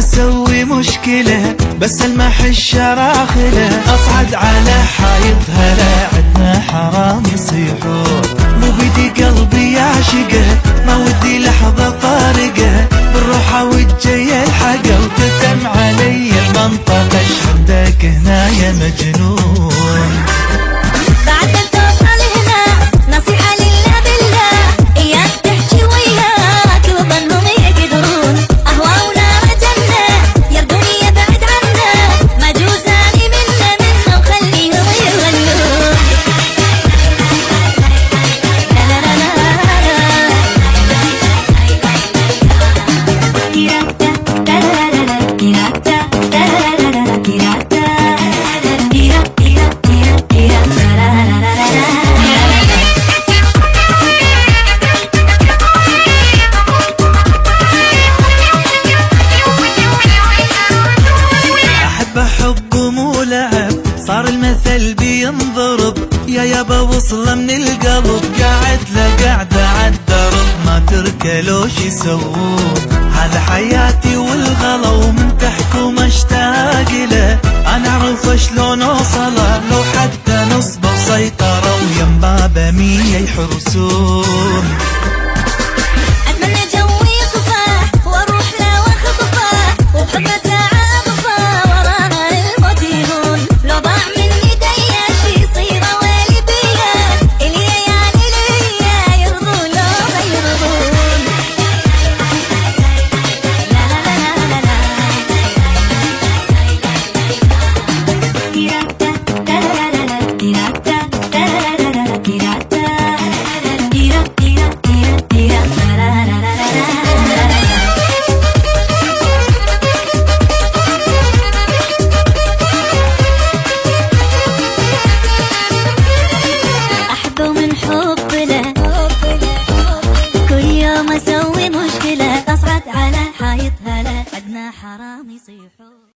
اسوي مشكلة بس المح الشراخلة، اصعد على حايطها لا عدنا حرام يصيحون. مو بدي قلبي يعشقه ما ودي لحظة فارقه، بالروحة والجاي الحقه وتتم علي المنطقة. ايش عندك هنا يا مجنون؟ بعد ما توصل هنا نصيحة لله بالله، اياك تحكي وياك وظنهم يقدرون. اهوى ونار جنة يردوني يبعد عنا، ما جوزاني منه وخليهم يغنون. لا لا لا لا حبه مو لعب صار المثل بينضرب، يا يابا وصله من القلب. قاعد له قاعدة عالدرب ما تركلوش يسوون. هذا حياتي والغلا ومن تحكم اشتاق له، انا اعرف شلون اوصله لو حتى نصبه وسيطرة ويم بابه 100 يحرسون. اتمنى جوي يطفى واروح له واخطفه وبحبه اسوي مشكلة، اصعد على حايطها لا عدنا حرام يصيحون.